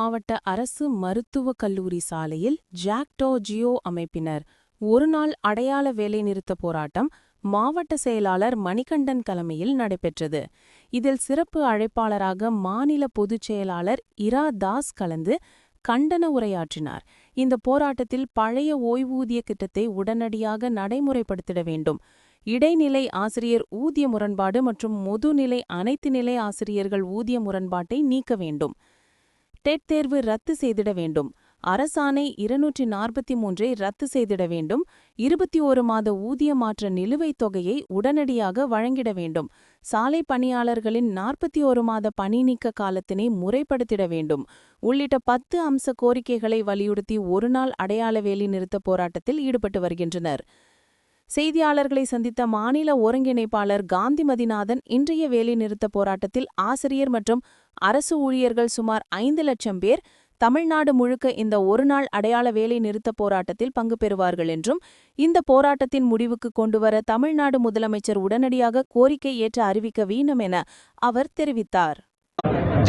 மாவட்ட அரசு மருத்துவக் கல்லூரி சாலையில் ஜாக்டோ ஜியோ அமைப்பினர் ஒருநாள் அடையாள வேலைநிறுத்த போராட்டம் மாவட்ட செயலாளர் மணிகண்டன் தலைமையில் நடைபெற்றது. இதில் சிறப்பு அழைப்பாளராக மாநில பொதுச் செயலாளர் இரா தாஸ் கலந்து கண்டன உரையாற்றினார். இந்த போராட்டத்தில் பழைய ஓய்வூதிய திட்டத்தை உடனடியாக நடைமுறைப்படுத்திட வேண்டும், இடைநிலை ஆசிரியர் ஊதிய முரண்பாடு மற்றும் முதுநிலை அனைத்து நிலை ஆசிரியர்கள் ஊதிய முரண்பாட்டை நீக்க வேண்டும், டெட் தேர்வு ரத்து செய்திட வேண்டும், அரசாணை 243 ரத்து செய்திட வேண்டும், 21 மாத ஊதிய மாற்ற நிலுவைத் தொகையை உடனடியாக வழங்கிட வேண்டும், சாலை பணியாளர்களின் 41 மாத பணி நீக்க காலத்தினை முறைப்படுத்திட வேண்டும் உள்ளிட்ட 10 அம்ச கோரிக்கைகளை வலியுறுத்தி ஒருநாள் அடையாள வேலை நிறுத்த போராட்டத்தில் ஈடுபட்டு வருகின்றனர். செய்தியாளர்களை சந்தித்த மாநில ஒருங்கிணைப்பாளர் காந்திமதிநாதன், இன்றைய வேலைநிறுத்த போராட்டத்தில் ஆசிரியர் மற்றும் அரசு ஊழியர்கள் சுமார் 5 லட்சம் பேர் தமிழ்நாடு முழுக்க இந்த ஒருநாள் அடையாள வேலை நிறுத்த போராட்டத்தில் பங்கு பெறுவார்கள் என்றும், இந்த போராட்டத்தின் முடிவுக்கு கொண்டுவர தமிழ்நாடு முதலமைச்சர் உடனடியாக கோரிக்கை ஏற்று அறிவிக்க வேண்டும் என அவர் தெரிவித்தார்.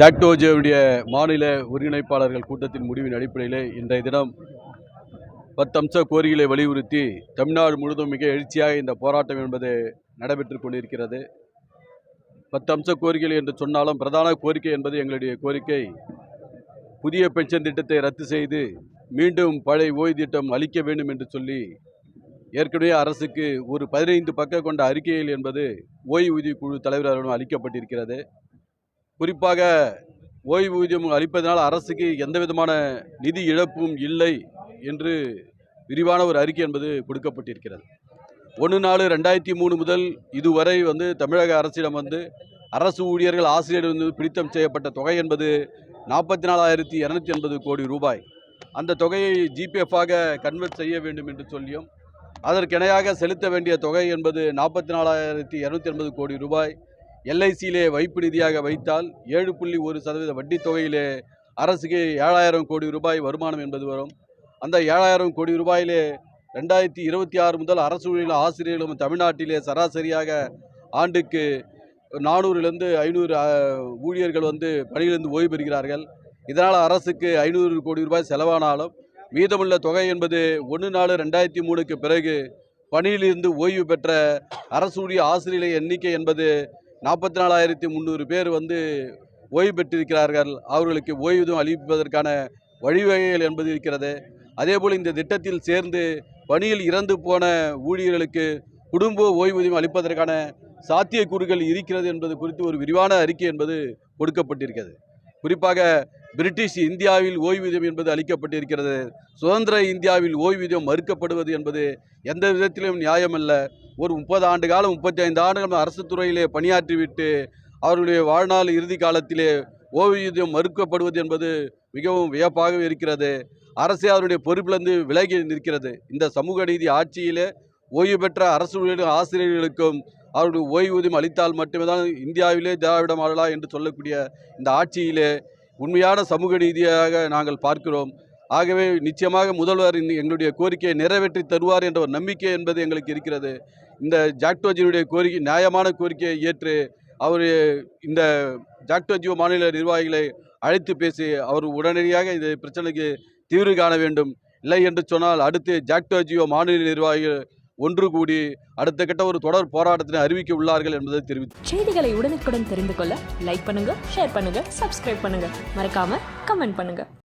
ஜாக்டோஜியோவுடைய மாநில ஒருங்கிணைப்பாளர்கள் கூட்டத்தின் முடிவின் அடிப்படையில் இன்றைய தினம் 10 அம்ச கோரிக்கைகளை வலியுறுத்தி தமிழ்நாடு முழுவதும் மிக எழுச்சியாக இந்த போராட்டம் என்பது நடைபெற்று கொண்டிருக்கிறது. 10 அம்ச கோரிக்கைகள் என்று சொன்னாலும் பிரதான கோரிக்கை என்பது எங்களுடைய கோரிக்கை, புதிய பென்ஷன் திட்டத்தை ரத்து செய்து மீண்டும் பழைய ஓய்வு திட்டம் அளிக்க வேண்டும் என்று சொல்லி ஏற்கனவே அரசுக்கு ஒரு 15 பக்கம் கொண்ட அறிக்கைகள் என்பது ஓய்வூதிய குழு தலைவரிடம் அளிக்கப்பட்டிருக்கிறது. குறிப்பாக ஓய்வூதியம் அளிப்பதனால் அரசுக்கு எந்த விதமான நிதி இழப்பும் இல்லை என்று விரிவான ஒரு அறிக்கை என்பது கொடுக்கப்பட்டிருக்கிறது. 1/4/2003 முதல் இதுவரை தமிழக அரசிடம் அரசு ஊழியர்கள் ஆசிரியர்கள் பிடித்தம் செய்யப்பட்ட தொகை என்பது 44,280 கோடி ரூபாய். அந்த தொகையை ஜிபிஎஃபாக கன்வெர்ட் செய்ய வேண்டும் என்று சொல்லியும், அதற்கிணையாக செலுத்த வேண்டிய தொகை என்பது 44,280 கோடி ரூபாய் எல்ஐசியிலே வைப்பு நிதியாக வைத்தால் 7.1% வட்டி தொகையிலே அரசுக்கு 7,000 கோடி ரூபாய் வருமானம் என்பது வரும். அந்த 7,000 கோடி ரூபாயிலே 2026 முதல் அரசு ஊழியர்கள் ஆசிரியர்களும் தமிழ்நாட்டிலே சராசரியாக ஆண்டுக்கு 400 500 ஊழியர்கள் பணியிலிருந்து ஓய்வு பெறுகிறார்கள். இதனால் அரசுக்கு 500 கோடி ரூபாய் செலவானாலும் மீதமுள்ள தொகை என்பது 1/4/2003 பிறகு பணியிலிருந்து ஓய்வு பெற்ற அரசு ஊழியர் ஆசிரியர்கள் எண்ணிக்கை என்பது 44,300 பேர் ஓய்வு பெற்றிருக்கிறார்கள். அவர்களுக்கு ஓய்வூதியம் அளிப்பதற்கான வழிவகைகள் என்பது இருக்கிறது. அதேபோல் இந்த திட்டத்தில் சேர்ந்து பணியில் இறந்து போன ஊழியர்களுக்கு குடும்ப ஓய்வூதியம் அளிப்பதற்கான சாத்தியக்கூறுகள் இருக்கிறது என்பது குறித்து ஒரு விரிவான அறிக்கை என்பது கொடுக்கப்பட்டிருக்கிறது. குறிப்பாக பிரிட்டிஷ் இந்தியாவில் ஓய்வூதியம் என்பது அளிக்கப்பட்டிருக்கிறது. சுதந்திர இந்தியாவில் ஓய்வூதியம் மறுக்கப்படுவது என்பது எந்த விதத்திலும் நியாயமல்ல. ஒரு 30 ஆண்டு காலம் 35 ஆண்டுகள் அரசு துறையிலே பணியாற்றிவிட்டு அவர்களுடைய வாழ்நாள் இறுதி காலத்திலே ஓய்வூதியம் மறுக்கப்படுவது என்பது மிகவும் வியப்பாக இருக்கிறது. அரசே அவருடைய பொறுப்பிலிருந்து விலகி நிற்கிறது. இந்த சமூக நீதி ஆட்சியிலே ஓய்வு பெற்ற அரசு ஊழியர்கள் ஆசிரியர்களுக்கும் அவருடைய ஓய்வூதியம் அளித்தால் மட்டுமே தான் இந்தியாவிலே திராவிட மாடலா என்று சொல்லக்கூடிய இந்த ஆட்சியிலே உண்மையான சமூக நீதியாக நாங்கள் பார்க்கிறோம். ஆகவே நிச்சயமாக முதல்வர் எங்களுடைய கோரிக்கையை நிறைவேற்றி தருவார் என்ற ஒரு நம்பிக்கை என்பது எங்களுக்கு இருக்கிறது. இந்த ஜாக்டோஜியோடைய கோரிக்கை நியாயமான கோரிக்கையை ஏற்று அவர் இந்த ஜாக்டோஜியோ மாநில நிர்வாகிகளை அழைத்து பேசி அவர் உடனடியாக இந்த பிரச்சனைக்கு தீர்வு காண வேண்டும். இல்லை என்று சொன்னால் அடுத்து ஜாக்டோஜியோ மாநில நிர்வாகிகள் ஒன்று கூடி அடுத்த கட்ட ஒரு தொடர் போராட்டத்தினை அறிவிக்க உள்ளார்கள் என்பதை தெரிவித்தார். செய்திகளை உடனுக்குடன் தெரிந்து கொள்ள லைக் பண்ணுங்க, ஷேர் பண்ணுங்க, சப்ஸ்கிரைப் பண்ணுங்க, மறக்காம கமெண்ட் பண்ணுங்க.